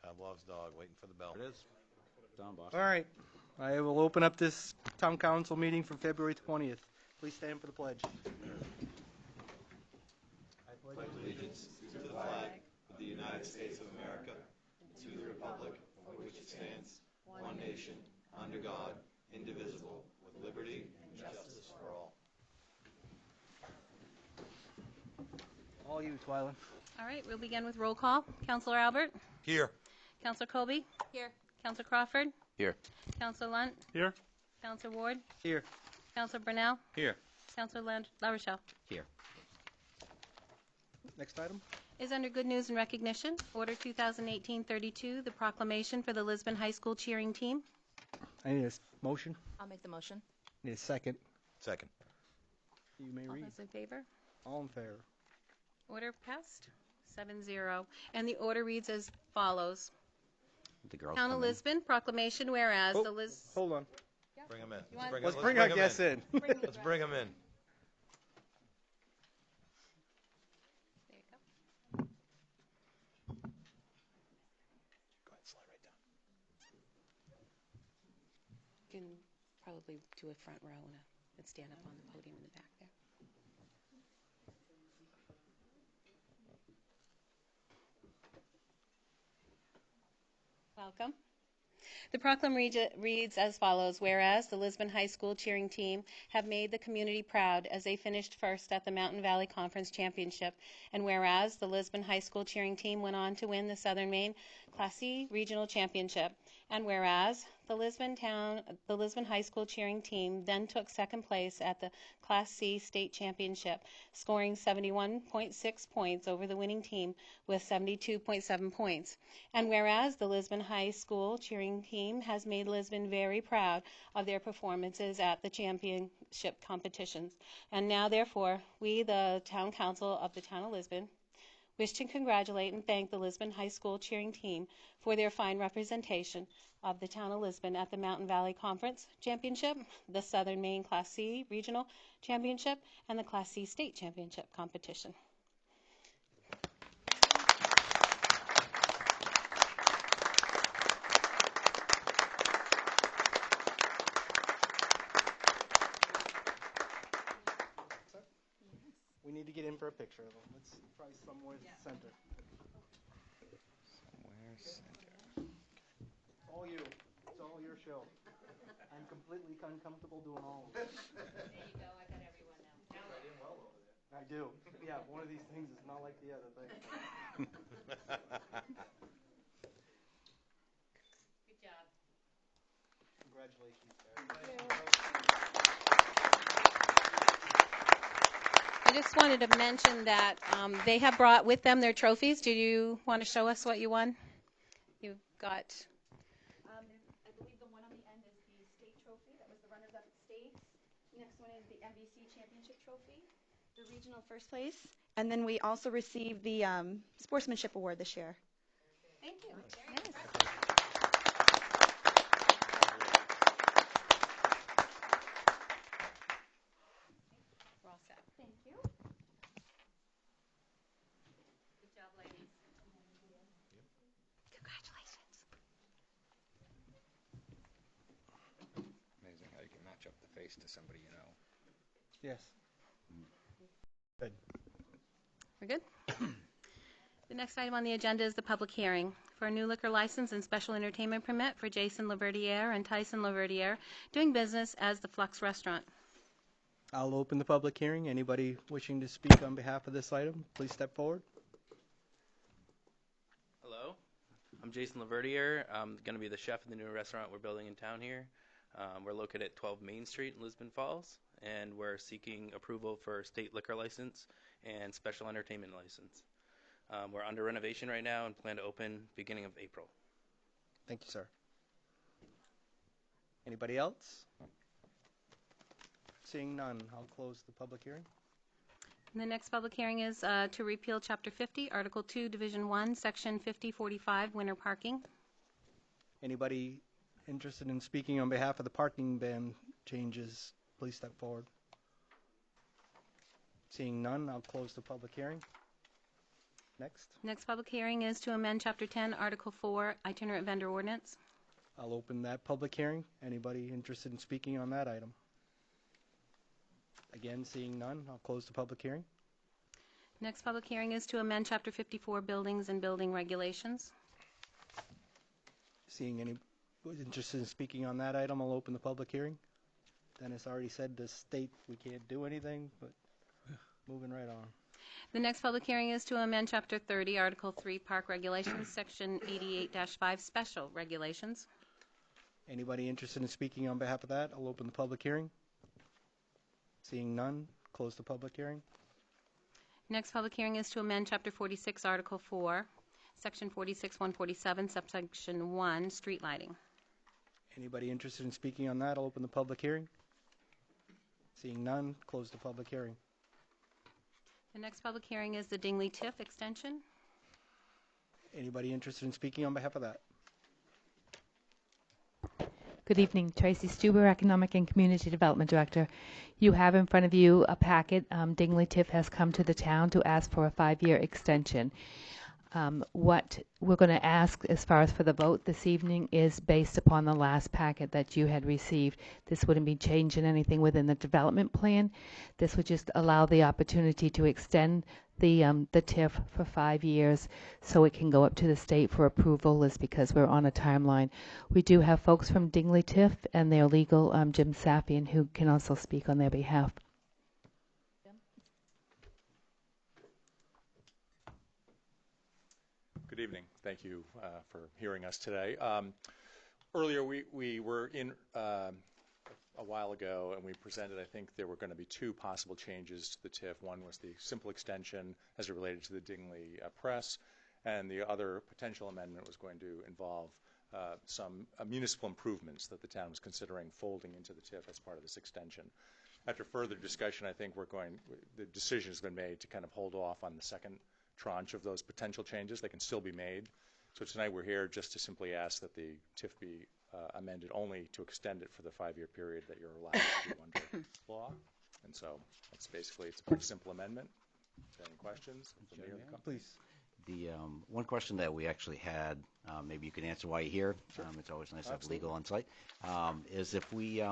Pavlov's dog, waiting for the bell. It is. Don Bosch. All right. I will open up this town council meeting for February 20th. Please stand for the pledge. I pledge Allegiance to the flag of the United States of America, and to the republic for which it stands, one nation, under God, indivisible, with liberty and justice for all. all you, Twyla. All right, we'll begin with roll call. Councilor Albert? Here. Councilor Colby? Here. Councilor Crawford? Here. Councilor Lunt? Here. Councilor Ward? Here. Councilor Brunel? Here. Councilor La Rochelle? Here. Next item. Is under good news and recognition, Order 2018-32, the proclamation for the Lisbon High School cheering team. I need a motion. I'll make the motion. I need a second. Second. You may All read. those in favor? All in favor. Order passed, 7-0. And the order reads as follows. The girls Town of come in. Lisbon, proclamation whereas the Hold on. Bring him in. Let's bring our guests in. Let's bring him in. There you go. Go ahead, slide right down. You can probably do a front row and stand up on the podium in the back there. Welcome. The proclamation reads as follows. Whereas the Lisbon High School cheering team have made the community proud as they finished first at the Mountain Valley Conference Championship. And whereas the Lisbon High School cheering team went on to win the Southern Maine Class C Regional Championship. And whereas the Lisbon High School cheering team then took second place at the Class C State Championship, scoring 71.6 points over the winning team with 72.7 points. And whereas the Lisbon High School cheering team has made Lisbon very proud of their performances at the championship competitions. And now, therefore, we, the Town Council of the Town of Lisbon, wish to congratulate and thank the Lisbon High School cheering team for their fine representation of the Town of Lisbon at the Mountain Valley Conference Championship, the Southern Maine Class C Regional Championship, and the Class C State Championship competition. We need to get in for a picture of them. Let's try somewhere center. Somewhere center. It's all you. It's all your show. I'm completely uncomfortable doing all of it. There you go. I got everyone now. I do. Yeah, one of these things is not like the other thing. Good job. Congratulations. I just wanted to mention that they have brought with them their trophies. Do you want to show us what you won? You've got... I believe the one on the end is the state trophy. That was the runners-up at state. Next one is the MVC championship trophy, the regional first place. And then we also received the sportsmanship award this year. Thank you. Yes. We're all set. Thank you. Good job, ladies. Congratulations. Amazing how you can match up the face to somebody you know. Yes. Good. We're good? The next item on the agenda is the public hearing for a new liquor license and special entertainment permit for Jason Laverdiere and Tyson Laverdiere doing business as the Flux Restaurant. I'll open the public hearing. Anybody wishing to speak on behalf of this item, please step forward. Hello, I'm Jason Laverdiere. I'm going to be the chef of the new restaurant we're building in town here. We're located at 12 Main Street in Lisbon Falls, and we're seeking approval for state liquor license and special entertainment license. We're under renovation right now and plan to open beginning of April. Thank you, sir. Anybody else? Seeing none, I'll close the public hearing. And the next public hearing is to repeal Chapter 50, Article 2, Division 1, Section 5045, winter parking. Anybody interested in speaking on behalf of the parking ban changes, please step forward. Seeing none, I'll close the public hearing. Next, Next public hearing is to amend Chapter 10, Article 4, itinerant vendor ordinance. I'll open that public hearing. Anybody interested in speaking on that item? Again, seeing none, I'll close the public hearing. Next public hearing is to amend Chapter 54, buildings and building regulations. Seeing any who's interested in speaking on that item, I'll open the public hearing. Dennis already said the state we can't do anything, but moving right on. The next public hearing is to amend Chapter 30, Article 3, park regulations, Section 88-5, special regulations. Anybody interested in speaking on behalf of that, I'll open the public hearing. Seeing none, close the public hearing. Next public hearing is to amend Chapter 46, Article 4, Section 46-147, subsection 1, street lighting. Anybody interested in speaking on that, I'll open the public hearing. Seeing none, close the public hearing. The next public hearing is the Dingley TIF extension. Anybody interested in speaking on behalf of that? Good evening, Tracy Stuber, Economic and Community Development Director. You have in front of you a packet. Dingley TIF has come to the town to ask for a 5-year extension. What we're going to ask as far as for the vote this evening is based upon the last packet that you had received. This wouldn't be changing anything within the development plan. This would just allow the opportunity to extend the TIF for 5 years so it can go up to the state for approval, is because we're on a timeline. We do have folks from Dingley TIF and their legal, Jim Safian, who can also speak on their behalf. Good evening. Thank you for hearing us today. Earlier, we were in a while ago, and we presented, I think there were going to be 2 possible changes to the TIF. One was the simple extension as it related to the Dingley Press, and the other potential amendment was going to involve some municipal improvements that the town was considering folding into the TIF as part of this extension. After further discussion, I think the decision has been made to kind of hold off on the second tranche of those potential changes. They can still be made. So tonight we're here just to simply ask that the TIF be amended only to extend it for the 5-year period that you're allowed to do under law. And so that's basically, it's a pretty simple amendment. Any questions? Please. The one question that we actually had, maybe you can answer while you're here. Sure. It's always nice to have legal insight. Is if we,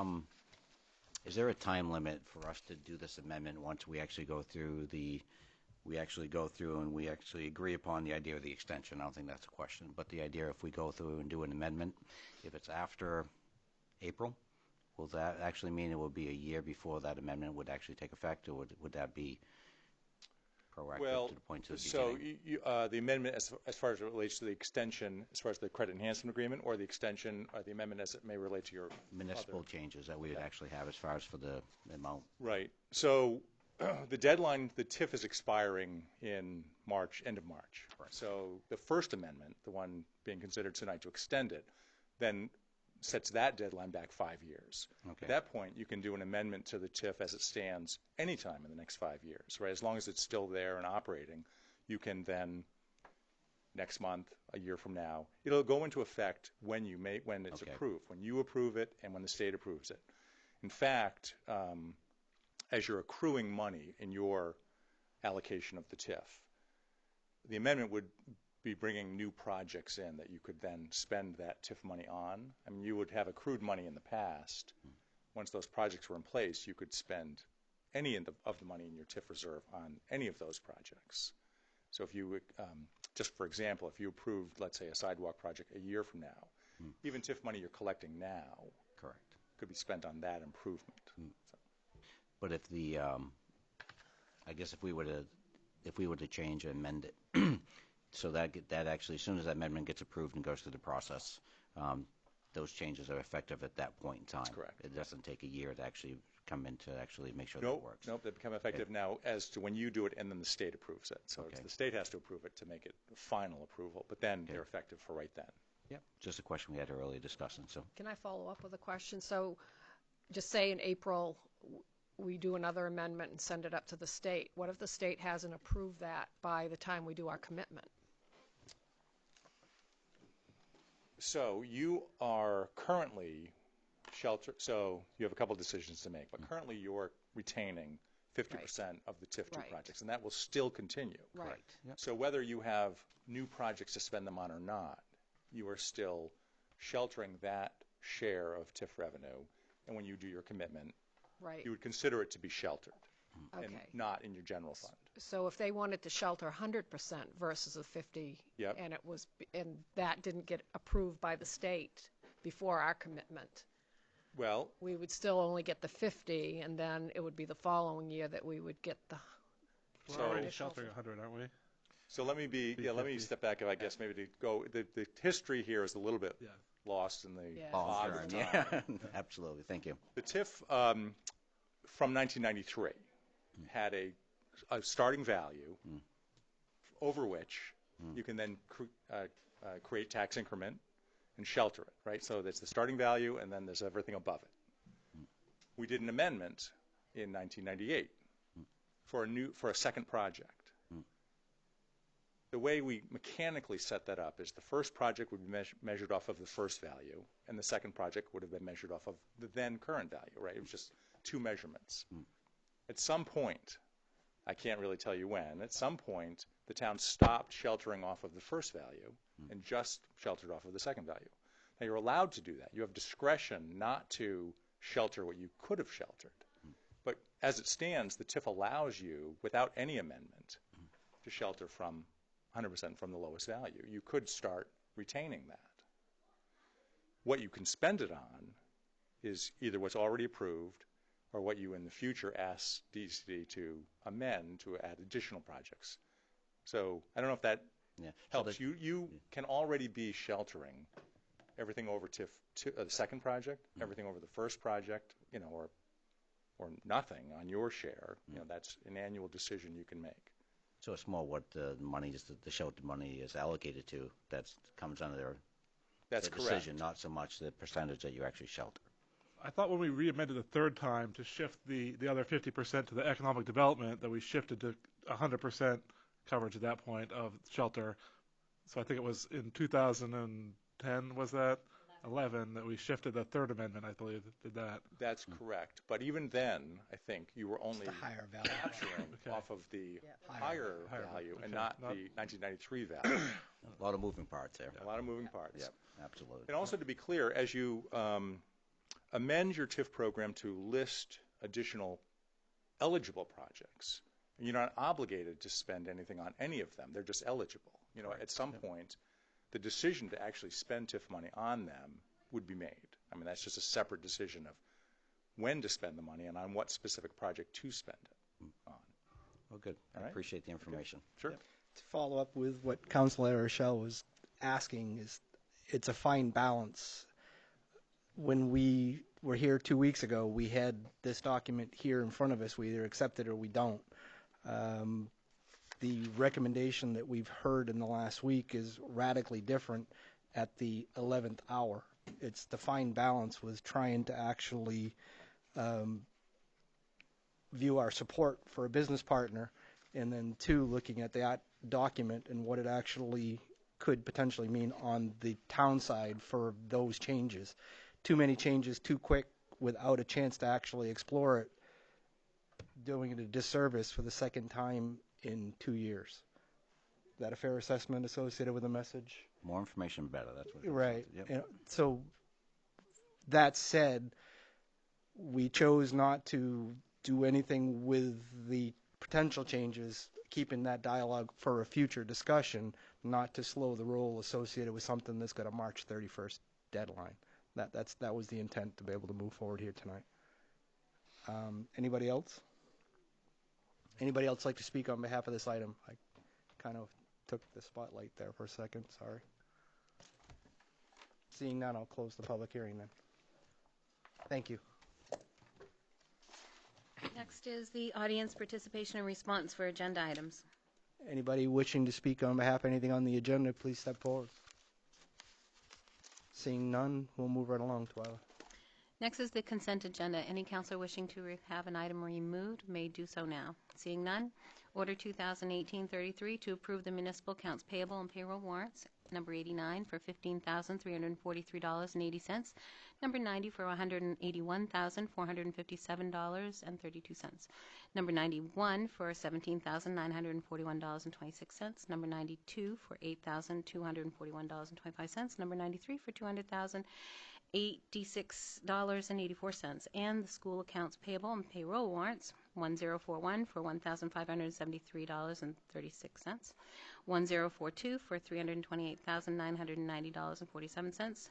is there a time limit for us to do this amendment once we actually go through and we actually agree upon the idea of the extension? I don't think that's a question, but the idea if we go through and do an amendment, if it's after April, will that actually mean it will be a year before that amendment would actually take effect, or would that be proactive to the point of the beginning? So the amendment as far as it relates to the extension, as far as the credit enhancement agreement, or the extension or the amendment as it may relate to your municipal changes that we would actually have as far as for the amount? Right. So the deadline, the TIF is expiring in March, end of March. Right. So the first amendment, the one being considered tonight to extend it, then sets that deadline back 5 years. Okay. At that point, you can do an amendment to the TIF as it stands anytime in the next 5 years, right? As long as it's still there and operating, you can then, next month, a year from now, it'll go into effect when it's approved, when you approve it and when the state approves it. In fact, as you're accruing money in your allocation of the TIF, the amendment would be bringing new projects in that you could then spend that TIF money on. I mean, you would have accrued money in the past. Once those projects were in place, you could spend any of the money in your TIF reserve on any of those projects. So if you would, just for example, if you approved, let's say, a sidewalk project a year from now, even TIF money you're collecting now could be spent on that improvement. So. But if the, I guess if we were to change and amend it, so that actually, as soon as that amendment gets approved and goes through the process, those changes are effective at that point in time. That's correct. It doesn't take a year to actually come in to actually make sure that it works. Nope, they become effective now as to when you do it and then the state approves it. So the state has to approve it to make it final approval, but then they're effective for right then. Yep, just a question we had earlier discussing. So can I follow up with a question? So just say in April we do another amendment and send it up to the state. What if the state hasn't approved that by the time we do our commitment? So you are currently sheltered, so you have a couple decisions to make, but currently you're retaining 50% of the TIF2 Right. projects, and that will still continue. Right. Yep. So whether you have new projects to spend them on or not, you are still sheltering that share of TIF revenue, and when you do your commitment, Right. you would consider it to be sheltered and Okay. not in your general fund. So if they wanted to shelter 100% versus a 50, Yep. and that didn't get approved by the state before our commitment, Well, we would still only get the 50, and then it would be the following year that we would get the. We're So- already sheltering 100, aren't we? so let me let me 50. step back, I guess, maybe to go, the history here is a little bit Yeah. lost in the Yeah. fog Long of term, time. yeah. Absolutely. Thank you. The TIF from 1993 had a starting value over which you can then create tax increment and shelter it, right? So there's the starting value, and then there's everything above it. We did an amendment in 1998 for a second project. The way we mechanically set that up is the first project would be measured off of the first value, and the second project would have been measured off of the then current value, right? It was just two measurements. At some point, I can't really tell you when, at some point, the town stopped sheltering off of the first value and just sheltered off of the second value. Now, you're allowed to do that. You have discretion not to shelter what you could have sheltered. But as it stands, the TIF allows you, without any amendment, to shelter from 100% from the lowest value. You could start retaining that. What you can spend it on is either what's already approved or what you in the future ask DCD to amend to add additional projects. So I don't know if that Yeah. helps. You can already be sheltering everything over TIF the second project, everything over the first project, or nothing on your share. That's an annual decision you can make. So it's more what the money is, the shelter money is allocated to that comes under their That's the correct. decision, not so much the percentage that you actually shelter. I thought when we re-amended the third time to shift the other 50% to the economic development, that we shifted to 100% coverage at that point of shelter. So I think it was in 2010, was that? 11, that we shifted the third amendment, I believe, did that. That's correct. But even then, I think you were only The higher value. capturing Okay. off of the Higher higher value and okay. not Not- the 1993 value. A lot of moving parts there. A lot of moving parts. Yep, absolutely. And also to be clear, as you amend your TIF program to list additional eligible projects, you're not obligated to spend anything on any of them. They're just eligible. At some point, the decision to actually spend TIF money on them would be made. I mean, that's just a separate decision of when to spend the money and on what specific project to spend it on. Well, good. I All right. appreciate the information. Sure. To follow up with what Councilor Rochelle was asking, is it's a fine balance. When we were here 2 weeks ago, we had this document here in front of us. We either accept it or we don't. The recommendation that we've heard in the last week is radically different at the 11th hour. It's the fine balance with trying to actually view our support for a business partner, and then two, looking at that document and what it actually could potentially mean on the town side for those changes. Too many changes too quick without a chance to actually explore it, doing it a disservice for the second time in 2 years. Is that a fair assessment associated with the message? More information, better. That's what it comes Right. down to. Yep. So that said, we chose not to do anything with the potential changes, keeping that dialogue for a future discussion, not to slow the roll associated with something that's got a March 31st deadline. That was the intent, to be able to move forward here tonight. Anybody else? Anybody else like to speak on behalf of this item? I kind of took the spotlight there for a second, sorry. Seeing none, I'll close the public hearing then. Thank you. Next is the audience participation and response for agenda items. Anybody wishing to speak on behalf of anything on the agenda, please step forward. Seeing none, we'll move right along, Twyla. Next is the consent agenda. Any counselor wishing to have an item removed may do so now. Seeing none, Order 2018-33 to approve the municipal accounts payable and payroll warrants. Number 89 for $15,343.80. Number 90 for $181,457.32. Number 91 for $17,941.26. Number 92 for $8,241.25. Number 93 for $200,086.84. And the school accounts payable and payroll warrants. 1041 for $1,573.36. 1042 for $328,990.47.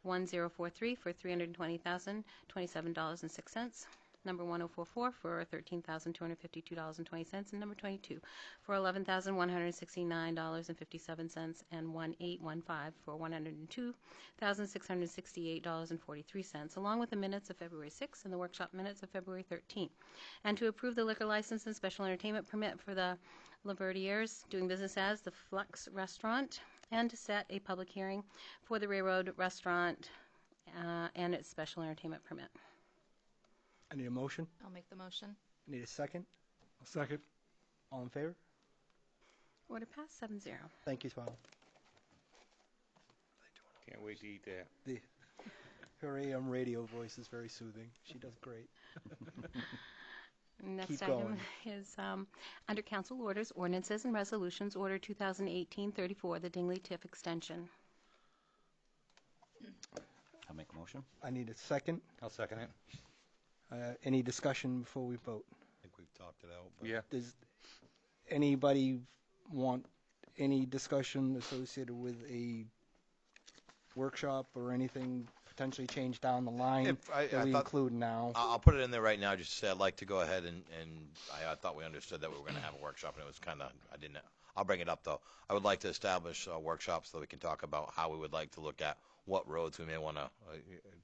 1043 for $320,027.06. Number 1044 for $13,252.20, and number 22 for $11,169.57, and 1815 for $102,668.43, along with the minutes of February 6th and the workshop minutes of February 13th. And to approve the liquor license and special entertainment permit for the Laverdiers doing business as the Flux Restaurant, and to set a public hearing for the Railroad Restaurant and its special entertainment permit. I need a motion. I'll make the motion. Need a second. I'll second. All in favor? Order passed 7-0. Thank you, Swan. Can't wait to eat that. Her AM radio voice is very soothing. She does great. Next Keep item going. is under council orders, ordinances, and resolutions. Order 2018-34, the Dingley TIF extension. I'll make a motion. I need a second. I'll second it. Any discussion before we vote? I think we've talked it out. But Yeah. Does anybody want any discussion associated with a workshop or anything potentially changed down the line that we include now? I'll put it in there right now just to say I'd like to go ahead and I thought we understood that we were going to have a workshop, and it was kind of, I didn't, I'll bring it up though. I would like to establish workshops so we can talk about how we would like to look at what roads we may want to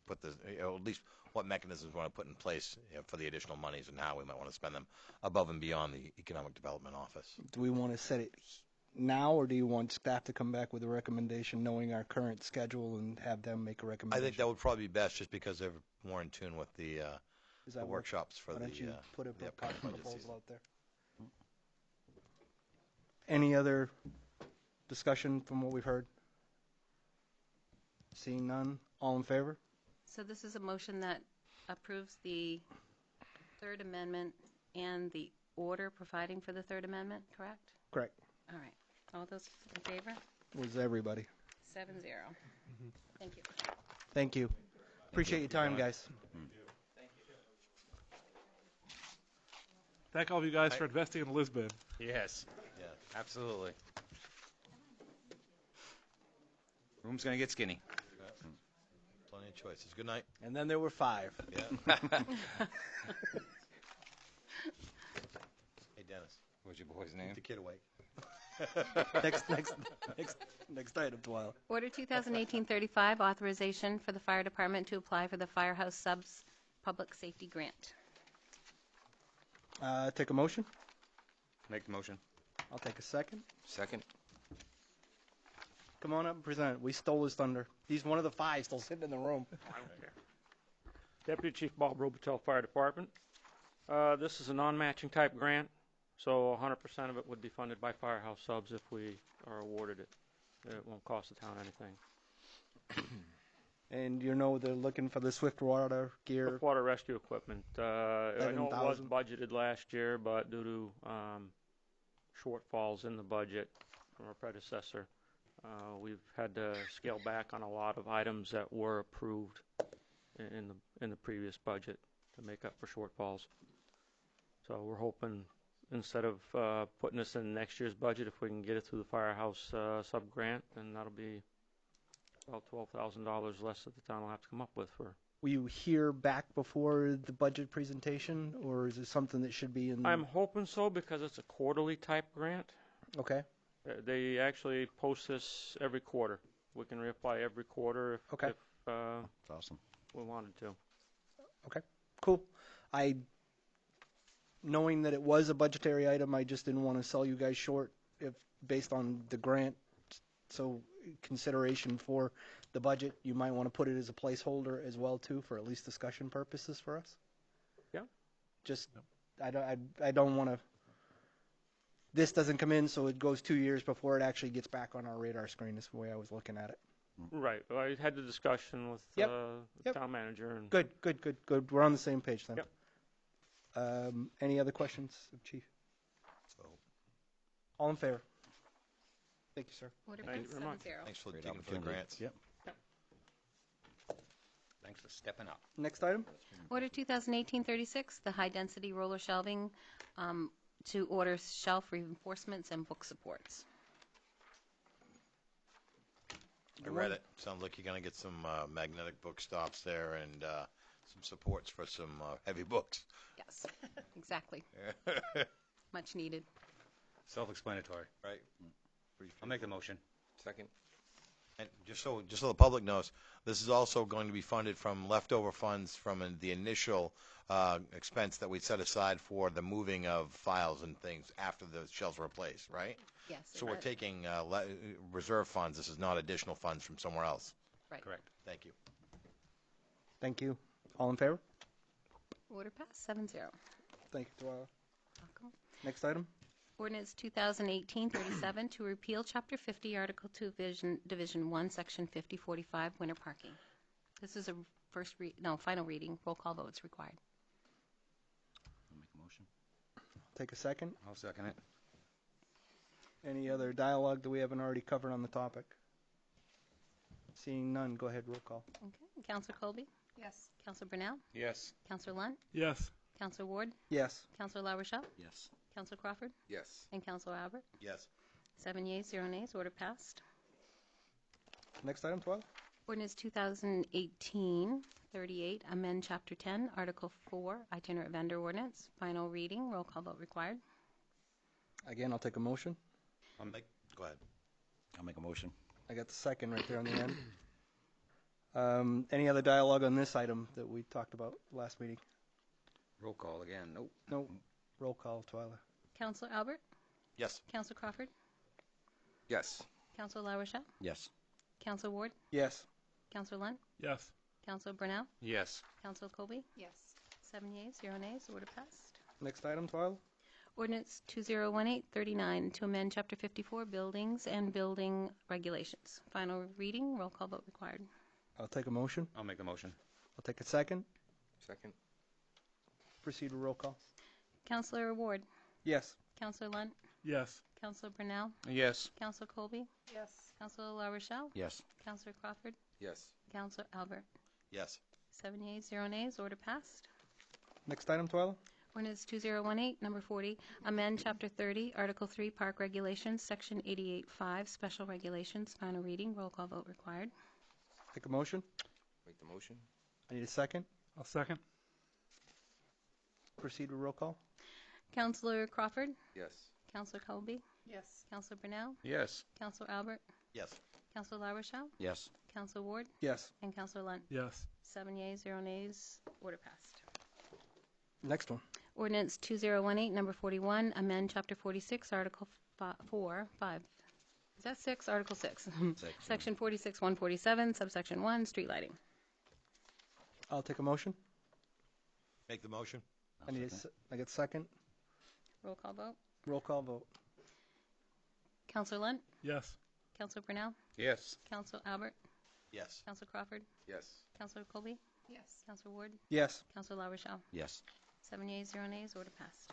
put this, at least what mechanisms we want to put in place for the additional monies and how we might want to spend them above and beyond the Economic Development Office. Do we want to set it now, or do you want staff to come back with a recommendation knowing our current schedule and have them make a I recommendation? think that would probably be best just because they're more in tune with the Does that work? workshops for Why the don't you put a upcoming budget proposal season. out there? Any other discussion from what we've heard? Seeing none, all in favor? So this is a motion that approves the Third Amendment and the order providing for the Third Amendment, correct? Correct. All right. All those in favor? Was everybody? 7-0. Thank you. Thank you. Appreciate your time, guys. Thank all of you guys for investing in Lisbon. Yes, Yeah. absolutely. Room's going to get skinny. Plenty of choices. Good night. And then there were 5. Yeah. Hey, Dennis. What's your boy's name? Keep the kid awake. Next item, Twyla. Order 2018-35, authorization for the fire department to apply for the Firehouse Subs Public Safety Grant. Take a motion. Make the motion. I'll take a second. Second. Come on up and present. We stole his thunder. He's one of the 5 still sitting in the room. I don't care. Deputy Chief Bob Robitel, Fire Department. This is a non-matching type grant, so 100% of it would be funded by Firehouse Subs if we are awarded it. It won't cost the town anything. And you know they're looking for the swift water gear. Water rescue equipment. I know it was 11,000. budgeted last year, but due to shortfalls in the budget from our predecessor, we've had to scale back on a lot of items that were approved in the previous budget to make up for shortfalls. So we're hoping instead of putting this in next year's budget, if we can get it through the Firehouse sub-grant, then that'll be about $12,000 less that the town will have to come up with for. Will you hear back before the budget presentation, or is it something that should be in? I'm hoping so because it's a quarterly type grant. Okay. They actually post this every quarter. We can reapply every quarter if, Okay. That's awesome. we wanted to. Okay. Cool. Knowing that it was a budgetary item, I just didn't want to sell you guys short if based on the grant. So consideration for the budget, you might want to put it as a placeholder as well too, for at least discussion purposes for us. Yeah. Just I don't want to this doesn't come in, so it goes 2 years before it actually gets back on our radar screen is the way I was looking at it. Right. Well, I had the discussion with Yep. the Yep. town manager. And Good. We're on the same page then. Yep. Any other questions, Chief? All in favor? Thank you, sir. Order Thank you passed very much. 7-0. Thanks for Great taking for the opportunity. grants. Yep. Thanks for stepping up. Next item? Order 2018-36, the high-density roller shelving to order shelf reinforcements and book supports. I read it. Sounds like you're going to get some magnetic book stops there and some supports for some heavy books. Yes, exactly. Much needed. Self-explanatory. Right. I'll make the motion. Second. And just so the public knows, this is also going to be funded from leftover funds from the initial expense that we set aside for the moving of files and things after the shelves were replaced, right? Yes. So we're taking reserve funds. This is not additional funds from somewhere else. Right. Correct. Thank you. Thank you. All in favor? Order passed 7-0. Thank you, Twyla. Welcome. Next item? Ordinance 2018-37 to repeal Chapter 50, Article 2, Division 1, Section 5045, winter parking. This is a final reading. Roll call vote is required. I'll make a motion. Take a second. I'll second it. Any other dialogue that we haven't already covered on the topic? Seeing none, go ahead, roll call. Okay. Councillor Colby? Yes. Councillor Brunel? Yes. Councillor Lunt? Yes. Councillor Ward? Yes. Councillor La Rochelle? Yes. Councillor Crawford? Yes. And Councillor Albert? Yes. 7 yeas, 0 nays. Order passed. Next item, Twyla? Ordinance 2018-38, amend Chapter 10, Article 4, itinerant vendor ordinance. Final reading. Roll call vote required. Again, I'll take a motion. Go ahead. I'll make a motion. I got the second right there on the end. Any other dialogue on this item that we talked about last meeting? Roll call again. Nope. No. Roll call, Twyla. Councillor Albert? Yes. Councillor Crawford? Yes. Councillor La Rochelle? Yes. Councillor Ward? Yes. Councillor Lunt? Yes. Councillor Brunel? Yes. Councillor Colby? Yes. 7 yeas, 0 nays. Order passed. Next item, Twyla? Ordinance 2018-39 to amend Chapter 54, Buildings and Building Regulations. Final reading. Roll call vote required. I'll take a motion. I'll make the motion. I'll take a second. Second. Proceed with roll call. Councillor Ward? Yes. Councillor Lunt? Yes. Councillor Brunel? Yes. Councillor Colby? Yes. Councillor La Rochelle? Yes. Councillor Crawford? Yes. Councillor Albert? Yes. 7 yeas, 0 nays. Order passed. Next item, Twyla? Ordinance 2018, number 40, amend Chapter 30, Article 3, Park Regulations, Section 88.5, Special Regulations. Final reading. Roll call vote required. Take a motion. Make the motion. I need a second. I'll second. Proceed with roll call. Councillor Crawford? Yes. Councillor Colby? Yes. Councillor Brunel? Yes. Councillor Albert? Yes. Councillor La Rochelle? Yes. Councillor Ward? Yes. And Councillor Lunt? Yes. 7 yeas, 0 nays. Order passed. Next one. Ordinance 2018, number 41, amend Chapter 46, Article 5. Is that 6? Article 6. Section 46, 147, subsection 1, street lighting. I'll take a motion. Make the motion. I need I get a second. Roll call vote. Roll call vote. Councillor Lunt? Yes. Councillor Brunel? Yes. Councillor Albert? Yes. Councillor Crawford? Yes. Councillor Colby? Yes. Councillor Ward? Yes. Councillor La Rochelle? Yes. 7 yeas, 0 nays. Order passed.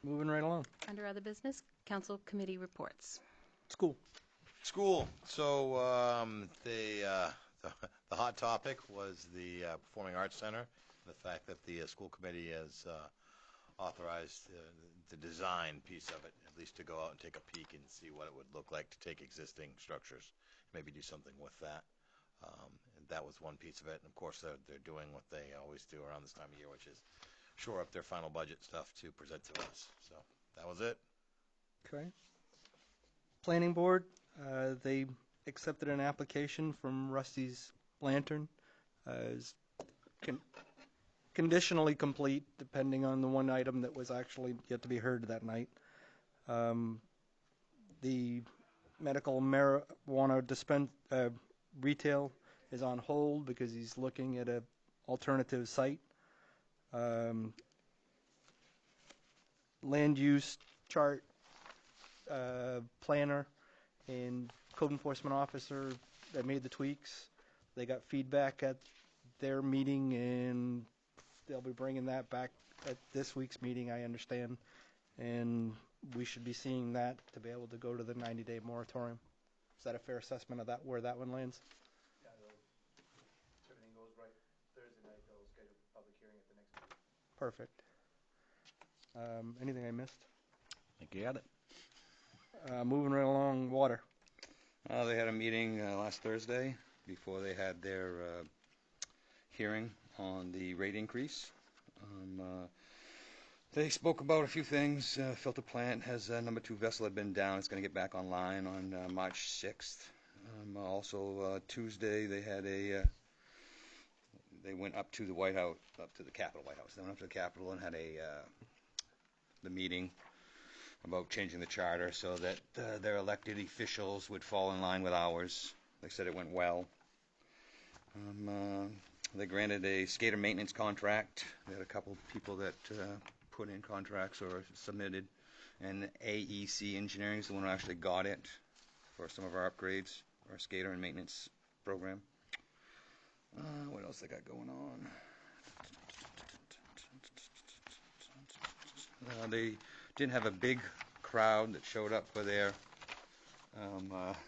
Moving right along. Under other business, council committee reports. School. School. So the hot topic was the Performing Arts Center. The fact that the school committee has authorized the design piece of it, at least to go out and take a peek and see what it would look like to take existing structures, maybe do something with that. And that was one piece of it. And of course, they're doing what they always do around this time of year, which is shore up their final budget stuff to present to us. So that was it. Okay. Planning board, they accepted an application from Rusty's Lantern as conditionally complete, depending on the one item that was actually yet to be heard that night. The medical marijuana retail is on hold because he's looking at an alternative site. Land use chart planner and code enforcement officer that made the tweaks. They got feedback at their meeting, and they'll be bringing that back at this week's meeting, I understand. And we should be seeing that to be able to go to the 90-day moratorium. Is that a fair assessment of that, where that one lands? Yeah, if everything goes right, Thursday night they'll schedule a public hearing at the next meeting. Perfect. Anything I missed? I think you got it. Moving right along, water. They had a meeting last Thursday before they had their hearing on the rate increase. They spoke about a few things. Filter plant has number 2 vessel had been down. It's going to get back online on March 6th. Also, Tuesday they had they went up to the White House, up to the Capitol White House. They went up to the Capitol and had the meeting about changing the charter so that their elected officials would fall in line with ours. They said it went well. They granted a skater maintenance contract. They had a couple people that put in contracts or submitted, and AEC Engineering is the one who actually got it for some of our upgrades, our skater and maintenance program. What else they got going on? They didn't have a big crowd that showed up for their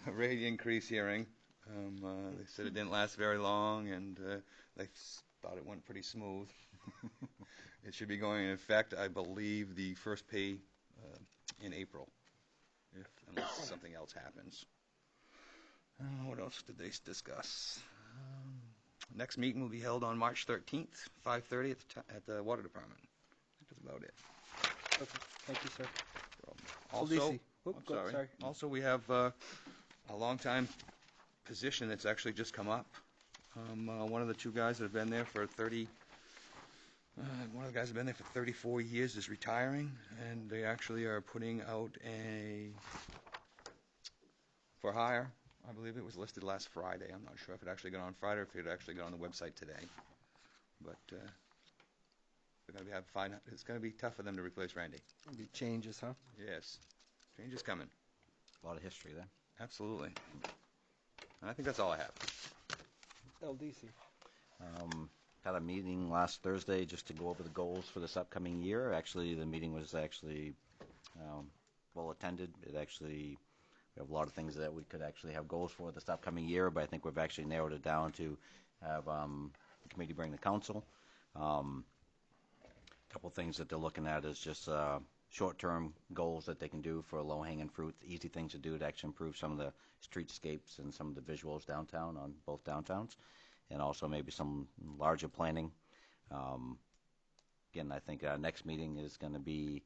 rate increase hearing. They said it didn't last very long, and they thought it went pretty smooth. It should be going in effect, I believe, the first pay in April, unless something else happens. What else did they discuss? Next meeting will be held on March 13th, 5:30 at the Water Department. That's about it. Okay. Thank you, sir. Also, I'm sorry. Also, we have a long-time position that's actually just come up. One of the 2 guys that have been there for 34 years is retiring, and they actually are putting out for hire. I believe it was listed last Friday. I'm not sure if it actually got on Friday or if it actually got on the website today. But it's going to be tough for them to replace Randy. Be changes, huh? Yes. Change is coming. A lot of history there. Absolutely. And I think that's all I have. LDC. Had a meeting last Thursday just to go over the goals for this upcoming year. Actually, the meeting was well attended. We have a lot of things that we could actually have goals for this upcoming year, but I think we've actually narrowed it down to have the committee bring the council. A couple things that they're looking at is just short-term goals that they can do for low-hanging fruit, easy things to do to actually improve some of the streetscapes and some of the visuals downtown on both downtowns, and also maybe some larger planning. Again, I think our next meeting is going to be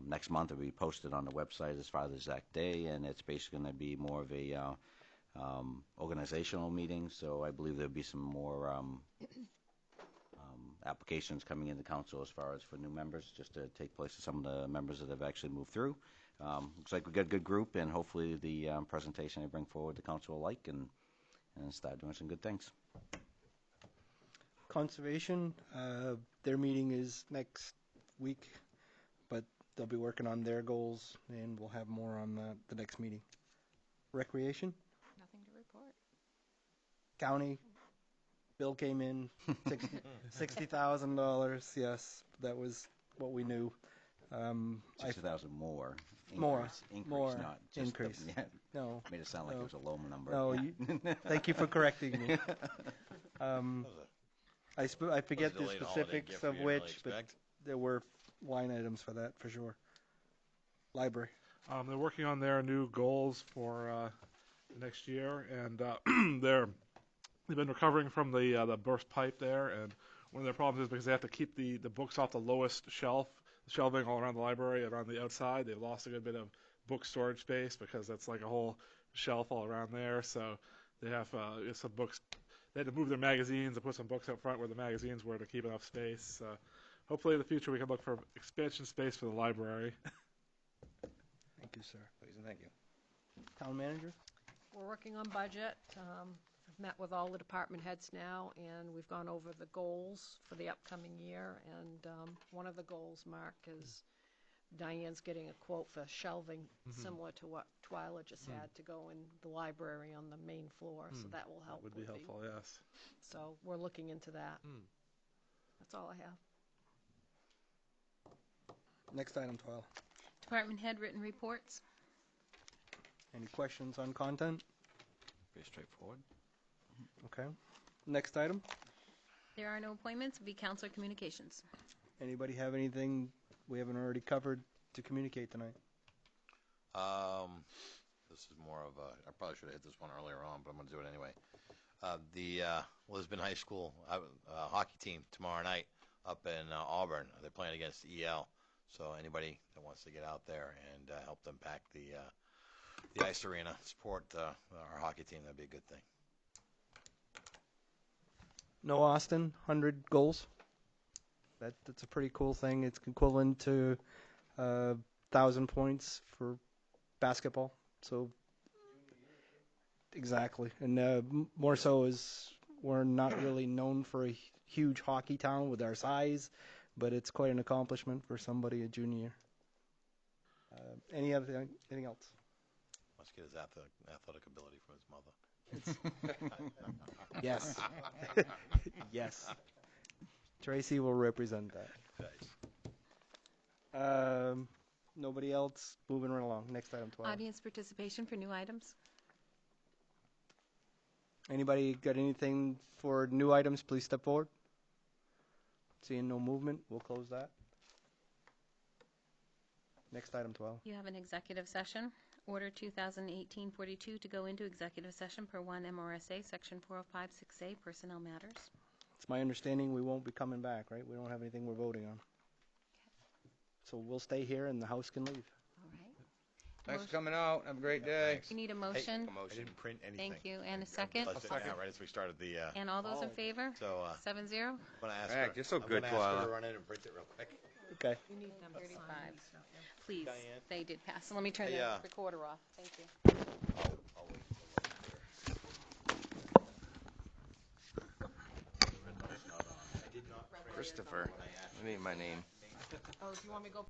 next month. It'll be posted on the website as far as the exact day, and it's basically going to be more of a organizational meeting. So I believe there'll be some more applications coming into council as far as for new members, just to take place of some of the members that have actually moved through. Looks like we've got a good group, and hopefully the presentation I bring forward the council will like and start doing some good things. Conservation, their meeting is next week, but they'll be working on their goals, and we'll have more on the next meeting. Recreation, Nothing to report. county, bill came in, $60,000. Yes, that was what we knew. 60,000 more. More, Not just increase. No, made it sound like it was a low number. No, thank you for correcting me. I forget the specifics of which, but there were line items for that for sure. Library. They're working on their new goals for next year, and they've been recovering from the burst pipe there, and one of their problems is because they have to keep the books off the lowest shelving all around the library and around the outside. They've lost a good bit of book storage space because that's like a whole shelf all around there. So they have some books. They had to move their magazines and put some books up front where the magazines were to keep enough space. Hopefully in the future we can look for expansion space for the library. Thank you, sir. Please and thank you. Town manager? We're working on budget. I've met with all the department heads now, and we've gone over the goals for the upcoming year. And one of the goals, Mark, is Diane's getting a quote for shelving similar to what Twyla just had to go in the library on the main floor, so that will help. Would be helpful, yes. So we're looking into that. That's all I have. Next item, Twyla. Department head written reports. Any questions on content? Pretty straightforward. Okay. Next item. There are no appointments. Will be counselor communications. Anybody have anything we haven't already covered to communicate tonight? This is more of a, I probably should have hit this one earlier on, but I'm going to do it anyway. The Lisbon High School hockey team tomorrow night up in Auburn. They're playing against EL. So anybody that wants to get out there and help them pack the ice arena, support our hockey team, that'd be a good thing. No Austin, 100 goals. That's a pretty cool thing. It's equivalent to 1,000 points for basketball. So exactly, and more so is we're not really known for a huge hockey town with our size, but it's quite an accomplishment for somebody a junior. Anything else? Let's get his athletic ability from his mother. Yes. Yes. Tracy will represent that. Nice. Nobody else? Moving right along. Next item, 12. Audience participation for new items. Anybody got anything for new items? Please step forward. Seeing no movement, we'll close that. Next item, 12. You have an executive session. Order 2018-42 to go into executive session per 1 MRSA Section 405-6A Personnel Matters. It's my understanding we won't be coming back, right? We don't have anything we're voting on. So we'll stay here and the House can leave. All right. Thanks for coming out. Have a great day. You need a motion. I didn't print anything. Thank you. And a second. Right as we started the. And all those in favor? So 7-0. I'm going to ask Heck, her. you're so good, I'm going to ask her Twyla. to run in and print it real quick. Okay. You need them 35. signed, don't you? Please. Diane. They did pass. So let me turn Hey, the recorder off. Thank you. I'll wait till later. Christopher. I need my name. Oh, do you want me to go